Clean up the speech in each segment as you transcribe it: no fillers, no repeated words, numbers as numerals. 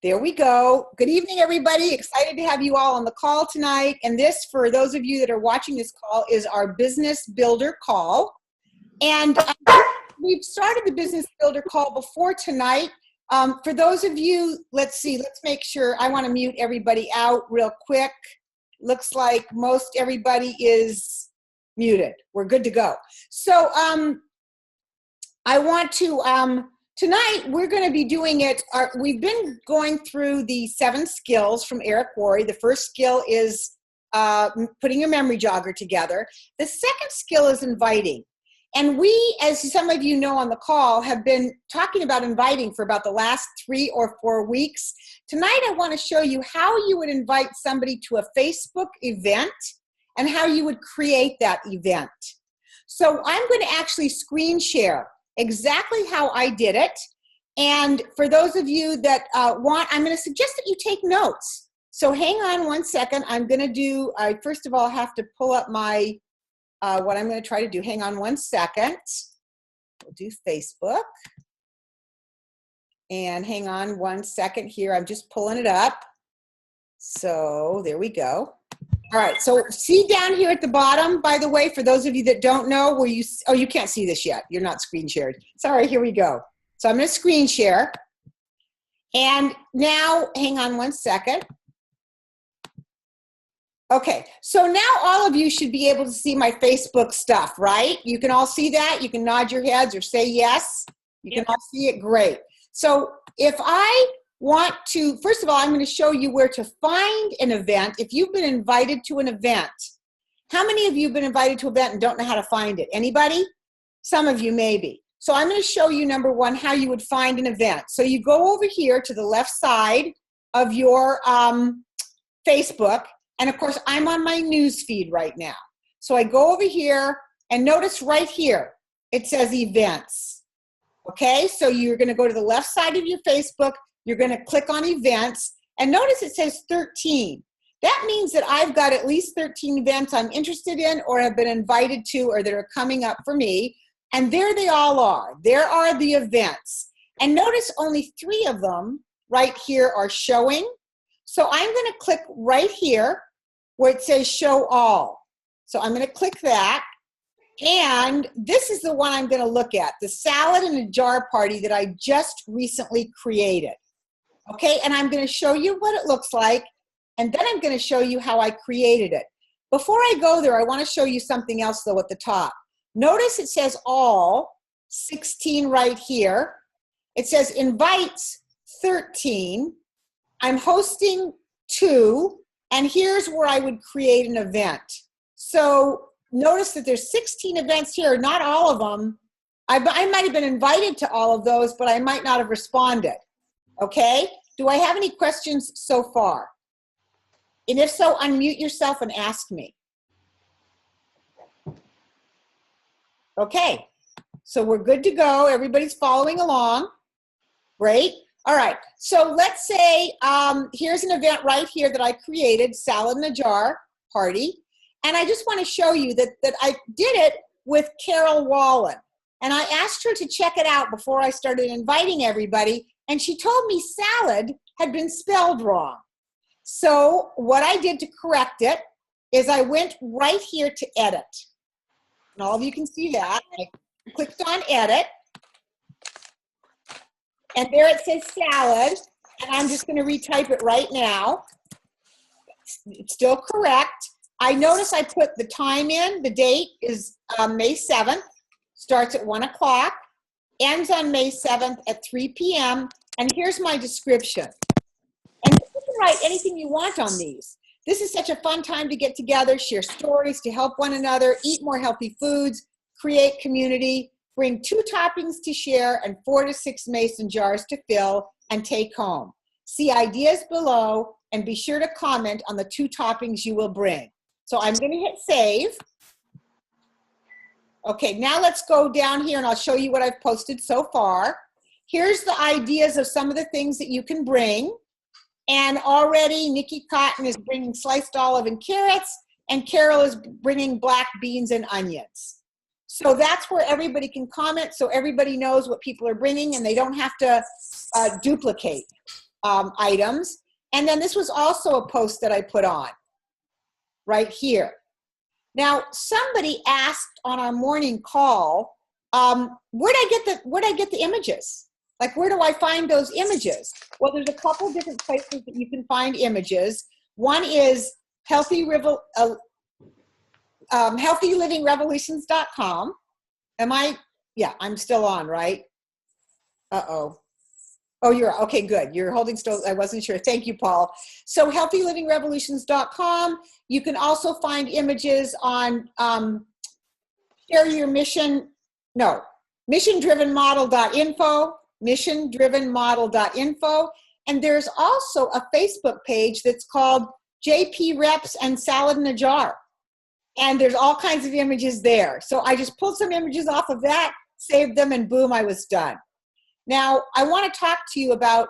There we go. Good evening, everybody. Excited to have you all on the call tonight. And this, for those of you that are watching this call, is our Business Builder call. And we've started the Business Builder call before tonight. For those of you, let's make sure. I want to mute everybody out real quick. Looks like most everybody is muted. We're good to go. So I want to, tonight we're going to be doing it. We've been going through the 7 skills from Eric Worre. The first skill is putting a memory jogger together. The second skill is inviting. And we, as some of you know on the call, have been talking about inviting for about the last 3 or 4 weeks. Tonight I want to show you how you would invite somebody to a Facebook event and how you would create that event. So I'm going to actually screen share exactly how I did it. And for those of you that I'm going to suggest that you take notes. So hang on one second. I'm going to do, I first of all have to pull up my, what I'm going to try to do. Hang on one second. We'll do Facebook. And hang on one second here. I'm just pulling it up. So there we go. All right, so see down here at the bottom, by the way, for those of you that don't know, where you, oh, you can't see this yet. You're not screen shared. Sorry, here we go. So I'm going to screen share. And now, hang on one second. Okay, so now all of you should be able to see my Facebook stuff, right? You can all see that. You can nod your heads or say yes. You can all see it. Great. So if I want to, first of all, I'm going to show you where to find an event. If you've been invited to an event, how many of you have been invited to an event and don't know how to find it? Anybody? Some of you maybe. So I'm going to show you, number one, how you would find an event. So you go over here to the left side of your Facebook, and of course I'm on my news feed right now. So I go over here and notice right here, it says events. Okay, so you're going to go to the left side of your Facebook. You're going to click on events, and notice it says 13. That means that I've got at least 13 events I'm interested in or have been invited to or that are coming up for me, and there they all are. There are the events. And notice only 3 of them right here are showing. So I'm going to click right here where it says show all. So I'm going to click that. And this is the one I'm going to look at, the salad in a jar party that I just recently created. Okay, and I'm going to show you what it looks like, and then I'm going to show you how I created it. Before I go there, I want to show you something else, though, at the top. Notice it says all, 16 right here. It says invites, 13. I'm hosting 2, and here's where I would create an event. So notice that there's 16 events here, not all of them. I might have been invited to all of those, but I might not have responded. Okay, do I have any questions so far? And if so, unmute yourself and ask me. Okay, so we're good to go. Everybody's following along. Great. All right, so let's say here's an event right here that I created, Salad in a Jar Party. And I just want to show you that I did it with Carol Wallen. And I asked her to check it out before I started inviting everybody. And she told me salad had been spelled wrong. So what I did to correct it is I went right here to edit. And all of you can see that. I clicked on edit. And there it says salad. And I'm just going to retype it right now. It's still correct. I notice I put the time in. The date is May 7th. Starts at 1 o'clock. Ends on May 7th at 3 p.m. And here's my description. And you can write anything you want on these. This is such a fun time to get together, share stories, to help one another, eat more healthy foods, create community, bring 2 toppings to share, and 4 to 6 mason jars to fill and take home. See ideas below, and be sure to comment on the 2 toppings you will bring. So I'm going to hit save. Okay, now let's go down here and I'll show you what I've posted so far. Here's the ideas of some of the things that you can bring. And already Nikki Cotton is bringing sliced olive and carrots, and Carol is bringing black beans and onions. So that's where everybody can comment, so everybody knows what people are bringing and they don't have to duplicate. items. And then this was also a post that I put on right here. Now, somebody asked on our morning call, where'd I get the images? Like, where do I find those images? Well, there's a couple different places that you can find images. One is healthylivingrevolutions.com. Yeah, I'm still on, right? Uh-oh. Oh, you're, okay, good. You're holding still. I wasn't sure. Thank you, Paul. So healthylivingrevolutions.com. You can also find images on missiondrivenmodel.info, missiondrivenmodel.info. And there's also a Facebook page that's called JP Reps and Salad in a Jar. And there's all kinds of images there. So I just pulled some images off of that, saved them, and boom, I was done. Now, I want to talk to you about,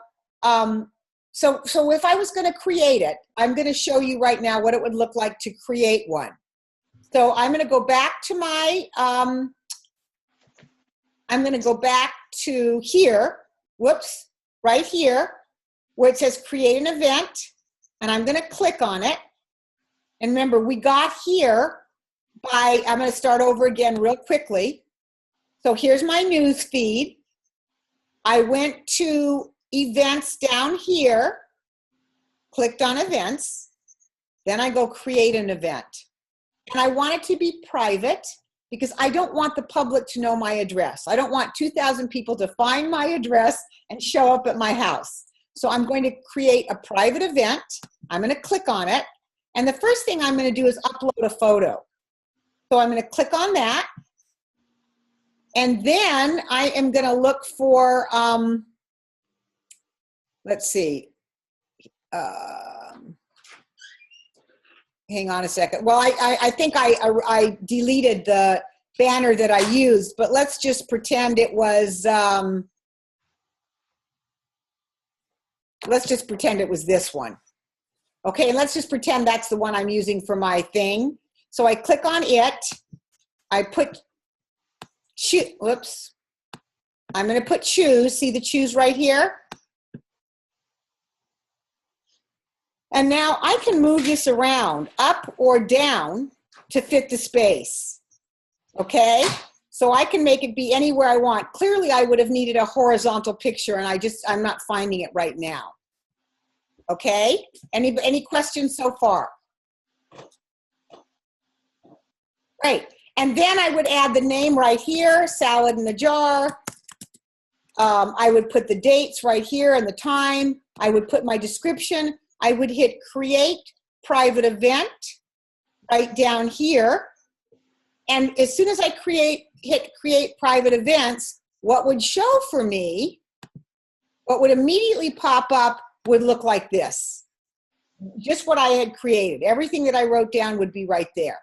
so if I was going to create it, I'm going to show you right now what it would look like to create one. So I'm going to go back to my, I'm going to go back to here, whoops, right here, where it says create an event, and I'm going to click on it. And remember, we got here by, I'm going to start over again real quickly. So here's my news feed. I went to events down here, clicked on events, then I go create an event. And I want it to be private because I don't want the public to know my address. I don't want 2,000 people to find my address and show up at my house. So I'm going to create a private event. I'm going to click on it. And the first thing I'm going to do is upload a photo. So I'm going to click on that. And then I am going to look for, let's see, hang on a second. Well, I think I deleted the banner that I used, but let's just pretend it was, let's just pretend it was this one. Okay, and let's just pretend that's the one I'm using for my thing. So I click on it. I put, whoops. I'm going to put choose. See the choose right here? And now I can move this around up or down to fit the space. Okay? So I can make it be anywhere I want. Clearly I would have needed a horizontal picture and I'm not finding it right now. Okay? Any questions so far? Great. And then I would add the name right here, Salad in a Jar. I would put the dates right here and the time. I would put my description. I would hit create private event right down here. And as soon as I hit create private events, what would show for me, what would immediately pop up would look like this. Just what I had created. Everything that I wrote down would be right there.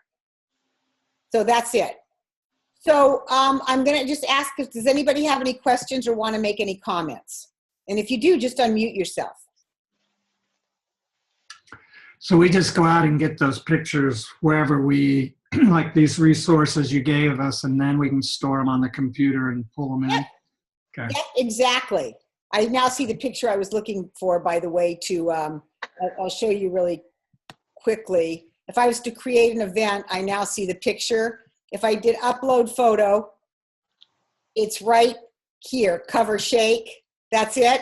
So that's it. So I'm going to just ask if does anybody have any questions or want to make any comments? And if you do, just unmute yourself. So we just go out and get those pictures wherever we, like these resources you gave us, and then we can store them on the computer and pull them in? Yep. Okay. Yep, exactly. I now see the picture I was looking for, by the way, to, I'll show you really quickly. If I was to create an event, I now see the picture. If I did upload photo, it's right here, cover shake, that's it.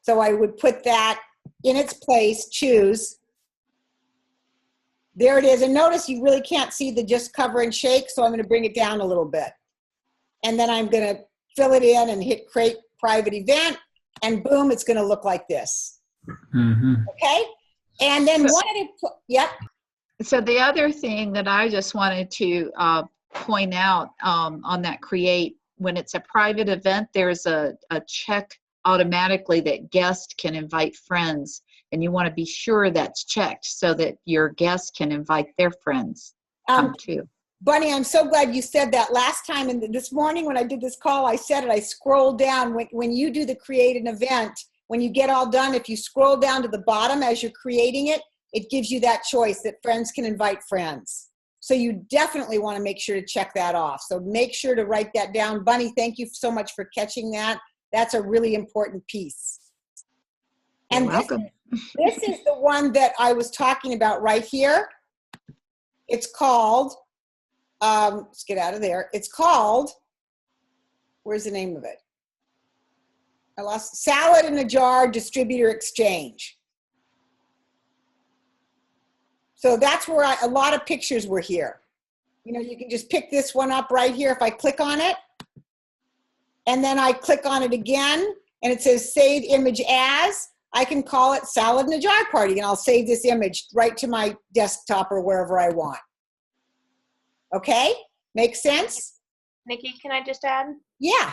So I would put that in its place, choose. There it is, and notice you really can't see the just cover and shake, so I'm gonna bring it down a little bit. And then I'm gonna fill it in and hit create private event, and boom, it's gonna look like this. Mm-hmm. Okay? And then yep. So the other thing that I just wanted to point out on that create, when it's a private event, there's a check automatically that guests can invite friends, and you want to be sure that's checked so that your guests can invite their friends too. Bunny, I'm so glad you said that. Last time and this morning when I did this call, I said it. I scrolled down. When you do the create an event, when you get all done, if you scroll down to the bottom as you're creating it, it gives you that choice that friends can invite friends. So you definitely want to make sure to check that off. So make sure to write that down. Bunny, thank you so much for catching that. That's a really important piece. And welcome. this is the one that I was talking about right here. It's called, let's get out of there. It's called, where's the name of it? I lost Salad in a Jar Distributor Exchange. So that's where a lot of pictures were here. You know, you can just pick this one up right here if I click on it. And then I click on it again and it says save image as. I can call it Salad in a Jar Party and I'll save this image right to my desktop or wherever I want. Okay? Makes sense? Nikki, can I just add? Yeah.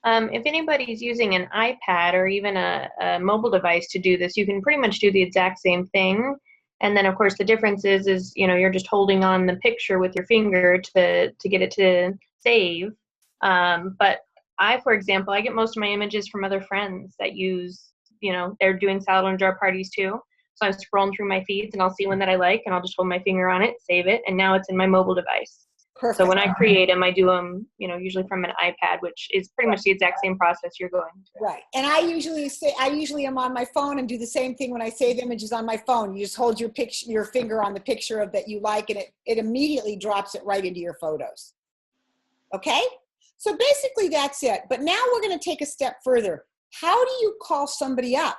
If anybody's using an iPad or even a mobile device to do this, you can pretty much do the exact same thing. And then, of course, the difference is you know, you're just holding on the picture with your finger to get it to save. But for example, I get most of my images from other friends that use, you know, they're doing salad in a jar parties too. So I'm scrolling through my feeds and I'll see one that I like and I'll just hold my finger on it, save it, and now it's in my mobile device. Perfect. So when I create them, I do them, you know, usually from an iPad, which is pretty much the exact same process you're going through. Right. And I usually am on my phone and do the same thing when I save images on my phone. You just hold your finger on the picture of that you like and it immediately drops it right into your photos. Okay? So basically that's it. But now we're going to take a step further. How do you call somebody up,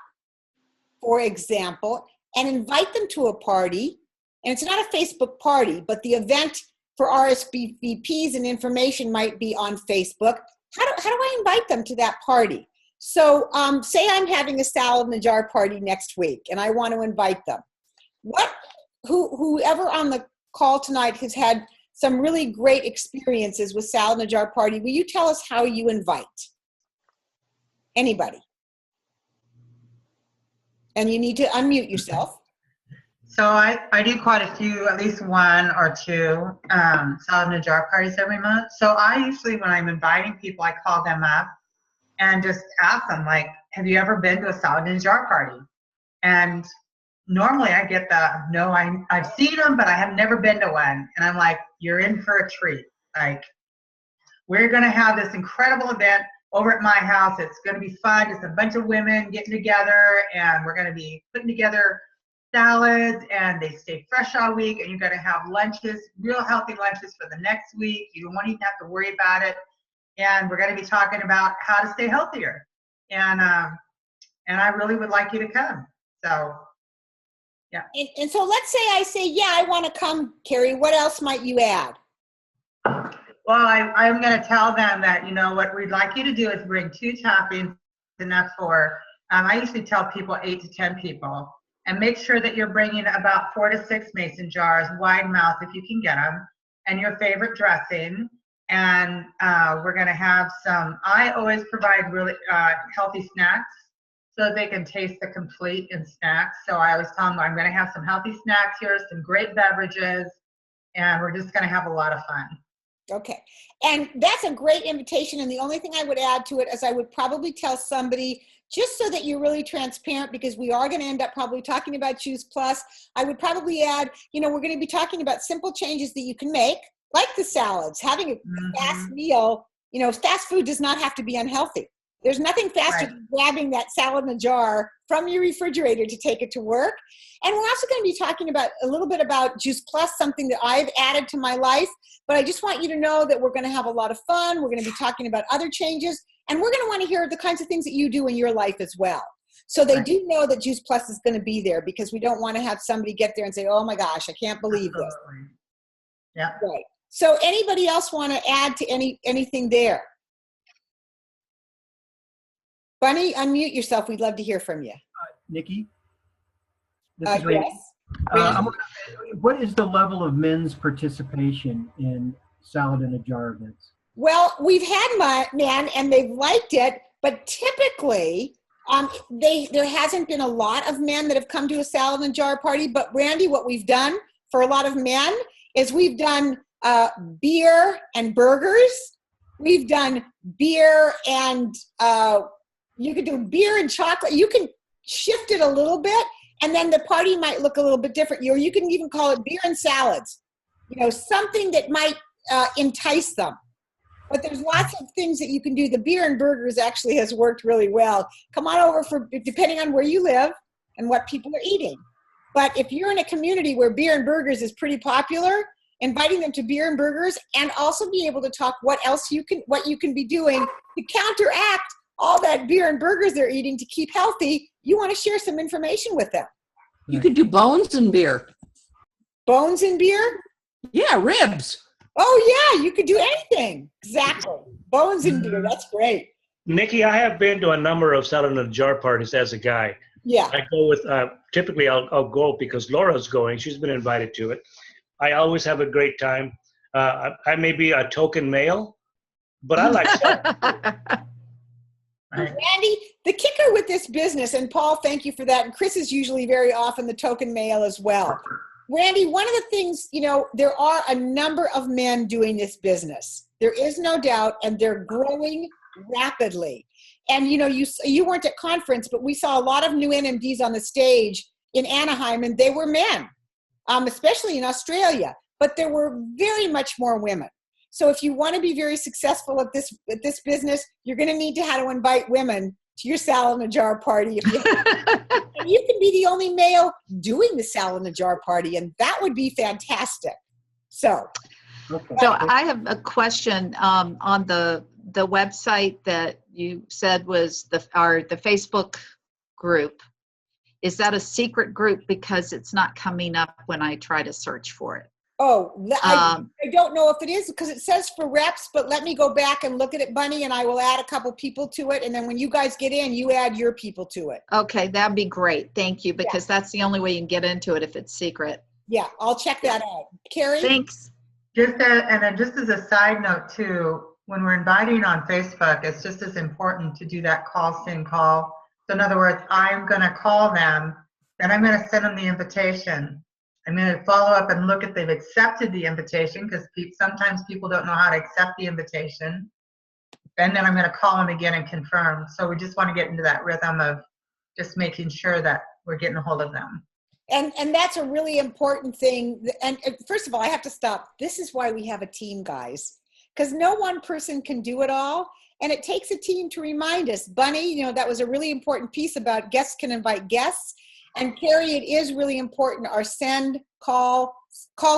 for example, and invite them to a party? And it's not a Facebook party, but the event for RSVPs and information might be on Facebook. How do I invite them to that party? So say I'm having a Salad in a Jar party next week and I want to invite them. Whoever on the call tonight has had some really great experiences with Salad in a Jar party, will you tell us how you invite? Anybody? And you need to unmute yourself. So I do quite a few, at least one or two salad in a jar parties every month. So I usually, when I'm inviting people, I call them up and just ask them, like, have you ever been to a salad in a jar party? And normally I get the, no, I've seen them, but I have never been to one. And I'm like, you're in for a treat. Like, we're going to have this incredible event over at my house. It's going to be fun. Just a bunch of women getting together, and we're going to be putting together salads, and they stay fresh all week, and you're going to have lunches, real healthy lunches for the next week. You won't even have to worry about it. And we're going to be talking about how to stay healthier. And I really would like you to come. So, yeah. And so let's say I say, yeah, I want to come, Carrie. What else might you add? Well, I'm going to tell them that, you know, what we'd like you to do is bring 2 toppings, enough for, I usually tell people 8 to 10 people. And make sure that you're bringing about 4 to 6 mason jars, wide mouth if you can get them, and your favorite dressing. And we're going to have some, I always provide really healthy snacks so that they can taste the complete in snacks. So I always tell them I'm going to have some healthy snacks here, some great beverages, and we're just going to have a lot of fun. Okay. And that's a great invitation. And the only thing I would add to it is I would probably tell somebody, just so that you're really transparent, because we are going to end up probably talking about Choose Plus, I would probably add, you know, we're going to be talking about simple changes that you can make, like the salads, having a fast meal. You know, fast food does not have to be unhealthy. There's nothing faster than grabbing that salad in a jar from your refrigerator to take it to work. And we're also going to be talking about a little bit about Juice Plus, something that I've added to my life. But I just want you to know that we're going to have a lot of fun. We're going to be talking about other changes. And we're going to want to hear the kinds of things that you do in your life as well. So they do know that Juice Plus is going to be there, because we don't want to have somebody get there and say, oh my gosh, I can't believe this. Yeah. Right. So anybody else want to add to anything there? Bunny, unmute yourself. We'd love to hear from you. Nikki? This is Randy. Yes. What is the level of men's participation in salad in a jar events? Well, we've had men and they've liked it, but typically there hasn't been a lot of men that have come to a salad in a jar party. But Randy, what we've done for a lot of men is we've done beer and burgers. We've done beer and you could do beer and chocolate. You can shift it a little bit, and then the party might look a little bit different. Or you can even call it beer and salads. You know, something that might entice them. But there's lots of things that you can do. The beer and burgers actually has worked really well. Come on over for, depending on where you live and what people are eating. But if you're in a community where beer and burgers is pretty popular, inviting them to beer and burgers, and also be able to talk what you can be doing to counteract all that beer and burgers they're eating to keep healthy. You want to share some information with them. You could do bones and beer. Bones and beer? Yeah, ribs. Oh yeah, you could do anything. Exactly. Bones and beer, that's great. Nikki, I have been to a number of salad in a jar parties as a guy. Yeah. I go with, typically I'll go because Laura's going. She's been invited to it. I always have a great time. I may be a token male, but I like salad. Randy, the kicker with this business, and Paul, thank you for that, and Chris is usually very often the token male as well. Randy, one of the things, there are a number of men doing this business. There is no doubt, and they're growing rapidly. And, you weren't at conference, but we saw a lot of new NMDs on the stage in Anaheim, and they were men, especially in Australia. But there were very much more women. So if you want to be very successful at this business, you're going to need to how to invite women to your salad in a jar party. And you can be the only male doing the salad in a jar party, and that would be fantastic. So I have a question on the website that you said was the Facebook group. Is that a secret group because it's not coming up when I try to search for it? Oh, I don't know if it is because it says for reps, but let me go back and look at it, Bunny, and I will add a couple people to it. And then when you guys get in, you add your people to it. Okay, that'd be great. Thank you, because that's the only way you can get into it if it's secret. Yeah, I'll check that out. Carrie? Thanks. And then just as a side note too, when we're inviting on Facebook, it's just as important to do that call, send, call. So in other words, I'm going to call them, then I'm going to send them the invitation. I'm going to follow up and look if they've accepted the invitation, because sometimes people don't know how to accept the invitation. And then I'm going to call them again and confirm. So we just want to get into that rhythm of just making sure that we're getting a hold of them. And that's a really important thing. And first of all, I have to stop. This is why we have a team, guys, because no one person can do it all. And it takes a team to remind us. Bunny, that was a really important piece about guests can invite guests. And Carrie, it is really important, our send, call,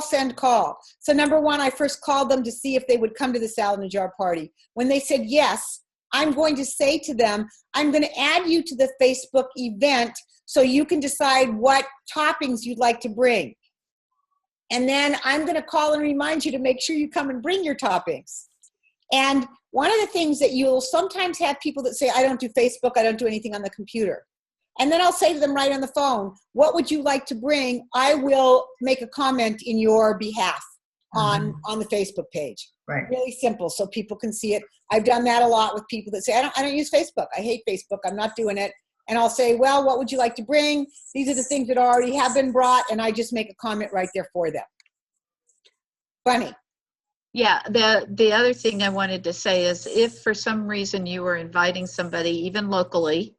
send, call. So number one, I first called them to see if they would come to the salad in a jar party. When they said yes, I'm going to say to them, I'm going to add you to the Facebook event so you can decide what toppings you'd like to bring. And then I'm going to call and remind you to make sure you come and bring your toppings. And one of the things that you'll sometimes have people that say, I don't do Facebook, I don't do anything on the computer. And then I'll say to them right on the phone, what would you like to bring? I will make a comment in your behalf on the Facebook page. Right. Really simple, so people can see it. I've done that a lot with people that say, I don't use Facebook. I hate Facebook. I'm not doing it. And I'll say, well, what would you like to bring? These are the things that already have been brought, and I just make a comment right there for them. Bunny. Yeah, the other thing I wanted to say is if for some reason you were inviting somebody, even locally,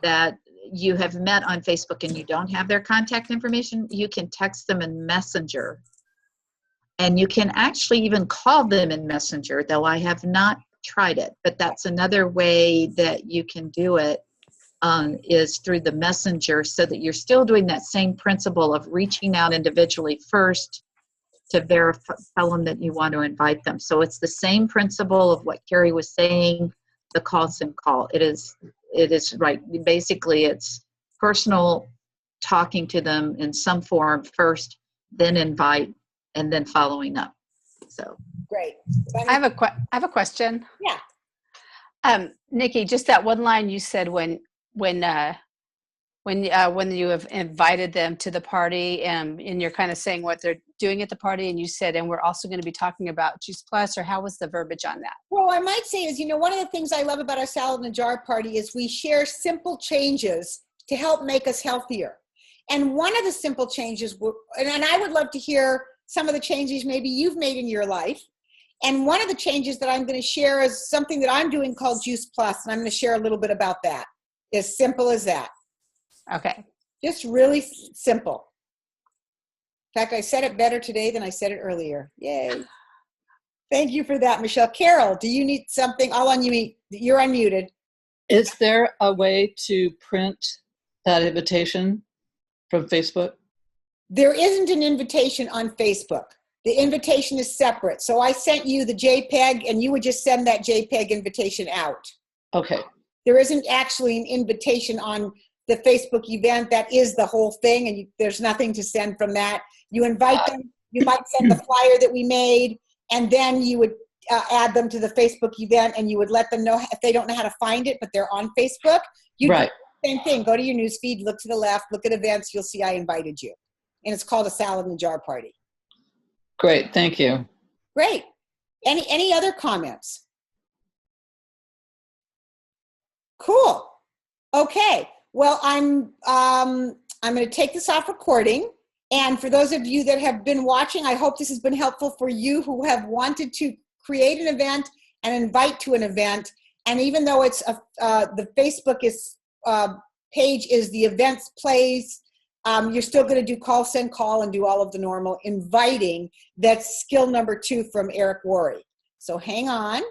that you have met on Facebook and you don't have their contact information, you can text them in Messenger. And you can actually even call them in Messenger, though I have not tried it. But that's another way that you can do it, is through the Messenger, so that you're still doing that same principle of reaching out individually first to verify, tell them that you want to invite them. So it's the same principle of what Carrie was saying, the call, send, call. It is right. Basically, it's personal, talking to them in some form first, then invite, and then following up. So Great. I have a question. Yeah. Nikki, just that one line you said when you have invited them to the party, and you're kind of saying what they're doing at the party, and you said, and we're also going to be talking about Juice Plus, or how was the verbiage on that? Well, I might say is, one of the things I love about our salad in a jar party is we share simple changes to help make us healthier. And one of the simple changes, and I would love to hear some of the changes maybe you've made in your life. And one of the changes that I'm going to share is something that I'm doing called Juice Plus, and I'm going to share a little bit about that. As simple as that. Okay. Just really simple. In fact, I said it better today than I said it earlier. Yay. Thank you for that, Michelle. Carol, do you need something? I'll unmute. You're unmuted. Is there a way to print that invitation from Facebook? There isn't an invitation on Facebook. The invitation is separate. So I sent you the JPEG and you would just send that JPEG invitation out. Okay. There isn't actually an invitation on the Facebook event. That is the whole thing, and there's nothing to send from that. You invite them. You might send the flyer that we made, and then you would add them to the Facebook event, and you would let them know if they don't know how to find it, but they're on Facebook. You do Right. the same thing. Go to your news feed, look to the left, look at events. You'll see I invited you, and it's called a Salad in a Jar Party. Great. Thank you. Great. Any other comments? Cool. Okay. Well, I'm going to take this off recording. And for those of you that have been watching, I hope this has been helpful for you who have wanted to create an event and invite to an event. And even though it's the Facebook page is the events plays, you're still going to do call, send, call, and do all of the normal inviting. That's skill number 2 from Eric Worre. So hang on.